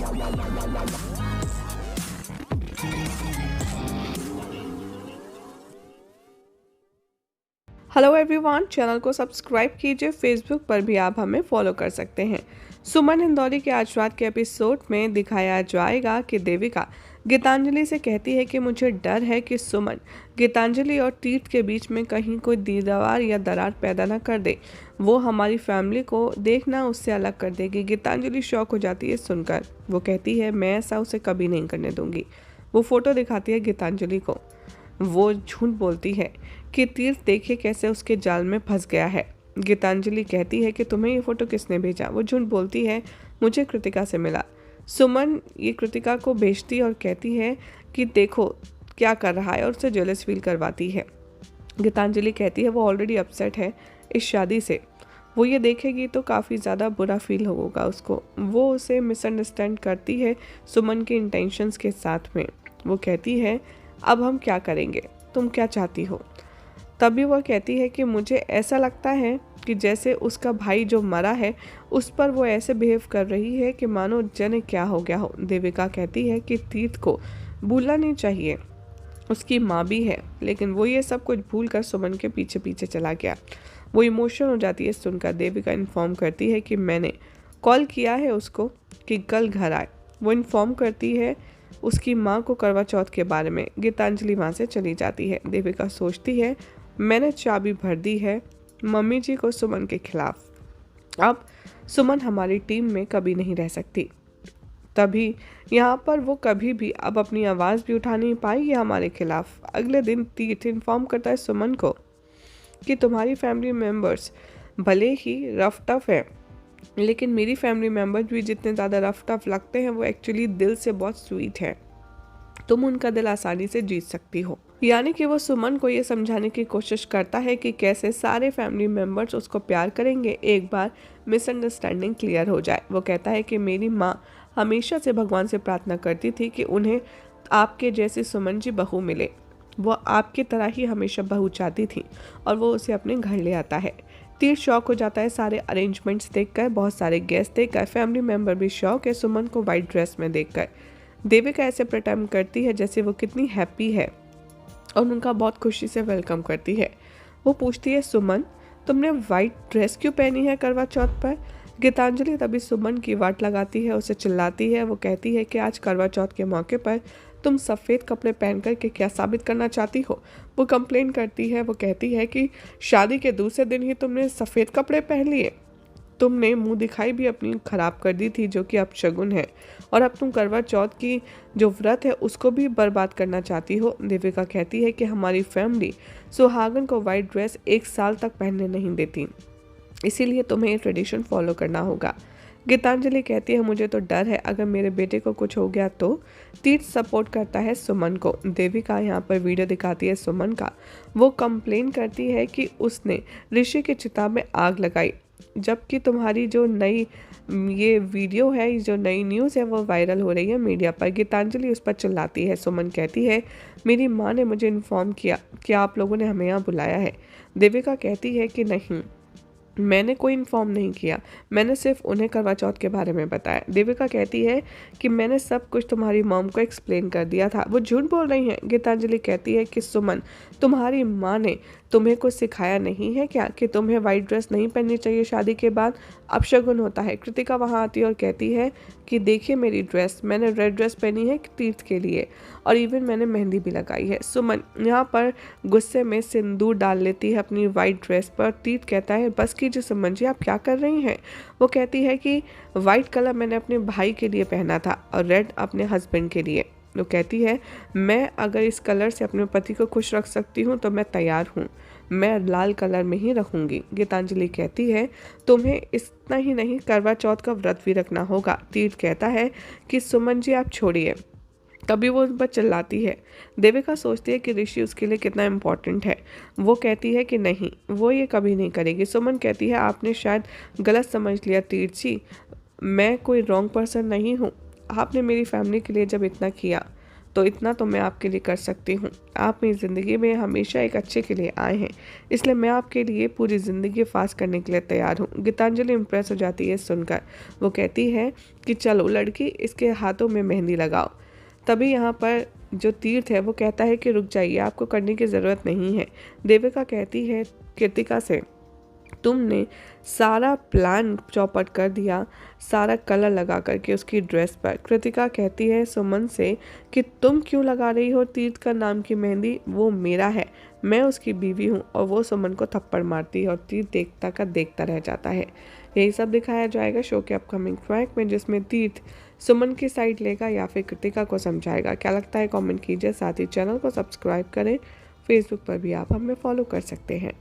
Hello everyone, channel को subscribe कीजिए। Facebook पर भी आप हमें फॉलो कर सकते हैं। सुमन इंदौरी के आज रात के एपिसोड में दिखाया जाएगा कि देविका गीतांजलि से कहती है कि मुझे डर है कि सुमन गीतांजलि और तीर्थ के बीच में कहीं कोई दीवार या दरार पैदा ना कर दे। वो हमारी फैमिली को देखना उससे अलग कर देगी। गीतांजलि शॉक हो जाती है सुनकर। वो कहती है मैं ऐसा उसे कभी नहीं करने दूंगी। वो फोटो दिखाती है गीतांजलि को। वो झूठ बोलती है कि तीर्थ देखिए कैसे उसके जाल में फंस गया है। गीतांजलि कहती है कि तुम्हें ये फोटो किसने भेजा। वो झूठ बोलती है मुझे कृतिका से मिला। सुमन ये कृतिका को भेजती और कहती है कि देखो क्या कर रहा है और उसे जेलस फील करवाती है। गीतांजलि कहती है वो ऑलरेडी अपसेट है इस शादी से। वो ये देखेगी तो काफ़ी ज़्यादा बुरा फील होगा उसको। वो उसे मिसअंडरस्टैंड करती है सुमन के इंटेंशंस के साथ में। वो कहती है अब हम क्या करेंगे, तुम क्या चाहती हो। तभी वह कहती है कि मुझे ऐसा लगता है कि जैसे उसका भाई जो मरा है उस पर वो ऐसे बिहेव कर रही है कि मानो जाने क्या हो गया हो। देविका कहती है कि तीर्थ को भूलना नहीं चाहिए, उसकी माँ भी है। लेकिन वो ये सब कुछ भूल कर सुमन के पीछे पीछे चला गया। वो इमोशनल हो जाती है सुनकर। देविका इन्फॉर्म करती है कि मैंने कॉल किया है उसको कि कल घर आए। वो इन्फॉर्म करती है उसकी माँ को करवा चौथ के बारे में। गीतांजलि वहाँ से चली जाती है। देविका सोचती है मैंने चाबी भर दी है मम्मी जी को सुमन के खिलाफ। अब सुमन हमारी टीम में कभी नहीं रह सकती। तभी यहाँ पर वो कभी भी अब अपनी आवाज़ भी उठा नहीं पाएगी हमारे खिलाफ। अगले दिन तीर्थ इन्फॉर्म करता है सुमन को कि तुम्हारी फैमिली मेम्बर्स भले ही रफ टफ है लेकिन मेरी फैमिली मेम्बर्स भी जितने ज़्यादा रफ टफ लगते हैं वो एक्चुअली दिल से बहुत स्वीट है। तुम उनका दिल आसानी से जीत सकती हो। यानी कि वो सुमन को ये समझाने की कोशिश करता है कि कैसे सारे फैमिली मेम्बर्स उसको प्यार करेंगे एक बार मिसअंडरस्टैंडिंग क्लियर हो जाए। वो कहता है कि मेरी माँ हमेशा से भगवान से प्रार्थना करती थी कि उन्हें आपके जैसी सुमन जी बहू मिले। वो आपकी तरह ही हमेशा बहू चाहती थी और वो उसे अपने घर ले आता है। तीर्थ शॉक हो जाता है सारे अरेंजमेंट्स देखकर, बहुत सारे गेस्ट देखकर। फैमिली मेम्बर भी शॉक है सुमन को वाइट ड्रेस में देखकर। देविका ऐसे प्रिटेंड करती है जैसे वो कितनी हैप्पी है और उनका बहुत खुशी से वेलकम करती है। वो पूछती है सुमन तुमने वाइट ड्रेस क्यों पहनी है करवा चौथ पर। गीतांजलि तभी सुमन की वाट लगाती है, उसे चिल्लाती है। वो कहती है कि आज करवा चौथ के मौके पर तुम सफ़ेद कपड़े पहन कर के क्या साबित करना चाहती हो। वो कंप्लेन करती है। वो कहती है कि शादी के दूसरे दिन ही तुमने सफ़ेद कपड़े पहन लिए। तुमने मुंह दिखाई भी अपनी खराब कर दी थी जो कि अपशगुन है और अब तुम करवा चौथ की जो व्रत है उसको भी बर्बाद करना चाहती हो। देविका कहती है कि हमारी फैमिली सुहागन को वाइट ड्रेस 1 साल तक पहनने नहीं देती, इसीलिए तुम्हें ये ट्रेडिशन फॉलो करना होगा। गीतांजलि कहती है मुझे तो डर है अगर मेरे बेटे को कुछ हो गया तो। तीर्थ सपोर्ट करता है सुमन को। देविका यहाँ पर वीडियो दिखाती है सुमन का। वो कंप्लेन करती है कि उसने ऋषि की चिता में आग लगाई, जबकि तुम्हारी जो नई ये वीडियो है, जो नई न्यूज़ है वो वायरल हो रही है मीडिया पर। गीतांजलि उस पर चिल्लाती है। सुमन कहती है मेरी माँ ने मुझे इन्फॉर्म किया कि आप लोगों ने हमें यहाँ बुलाया है। देविका कहती है कि नहीं, मैंने कोई इन्फॉर्म नहीं किया, मैंने सिर्फ उन्हें करवा चौथ के बारे में बताया। देविका कहती है कि मैंने सब कुछ तुम्हारी मॉम को एक्सप्लेन कर दिया था। वो झूठ बोल रही हैं। गीतांजलि कहती है कि सुमन तुम्हारी माँ ने तुम्हें कुछ सिखाया नहीं है क्या कि तुम्हें वाइट ड्रेस नहीं पहननी चाहिए शादी के बाद, अपशगुन होता है। कृतिका वहाँ आती है और कहती है कि देखिए मेरी ड्रेस, मैंने रेड ड्रेस पहनी है तीर्थ के लिए और इवन मैंने मेहंदी भी लगाई है। सुमन यहाँ पर गुस्से में सिंदूर डाल लेती है अपनी वाइट ड्रेस पर। तीर्थ कहता है बस कीजिए सुमन जी, आप क्या कर रही हैं। वो कहती है कि वाइट कलर मैंने अपने भाई के लिए पहना था और रेड अपने हस्बैंड के लिए। वो कहती है मैं अगर इस कलर से अपने पति को खुश रख सकती हूँ तो मैं तैयार हूँ, मैं लाल कलर में ही रखूँगी। गीतांजलि कहती है तुम्हें इतना ही नहीं करवा चौथ का व्रत भी रखना होगा। तीर्थ कहता है कि सुमन जी आप छोड़िए। तभी वो उन पर चिल्लाती है। देविका सोचती है कि ऋषि उसके लिए कितना इम्पोर्टेंट है। वो कहती है कि नहीं, वो ये कभी नहीं करेगी। सुमन कहती है आपने शायद गलत समझ लिया तीर्थ जी, मैं कोई रॉन्ग पर्सन नहीं हूँ। आपने मेरी फैमिली के लिए जब इतना किया तो इतना तो मैं आपके लिए कर सकती हूँ। आप मेरी ज़िंदगी में हमेशा एक अच्छे के लिए आए हैं, इसलिए मैं आपके लिए पूरी ज़िंदगी फास्ट करने के लिए तैयार हूँ। गीतांजलि इम्प्रेस हो जाती है सुनकर। वो कहती है कि चलो लड़की, इसके हाथों में मेहंदी लगाओ। तभी यहाँ पर जो तीर्थ है वो कहता है कि रुक जाइए, आपको करने की ज़रूरत नहीं है। देविका कहती है कृतिका से, तुमने सारा प्लान चौपट कर दिया, सारा कलर लगा करके उसकी ड्रेस पर। कृतिका कहती है सुमन से कि तुम क्यों लगा रही हो तीर्थ का नाम की मेहंदी, वो मेरा है, मैं उसकी बीवी हूँ। और वो सुमन को थप्पड़ मारती है और तीर्थ देखता का देखता रह जाता है। यही सब दिखाया जाएगा शो के अपकमिंग ट्रैक में, जिसमें तीर्थ सुमन की साइड लेगा या फिर कृतिका को समझाएगा। क्या लगता है कमेंट कीजिए, साथ ही चैनल को सब्सक्राइब करें। फेसबुक पर भी आप हमें फॉलो कर सकते हैं।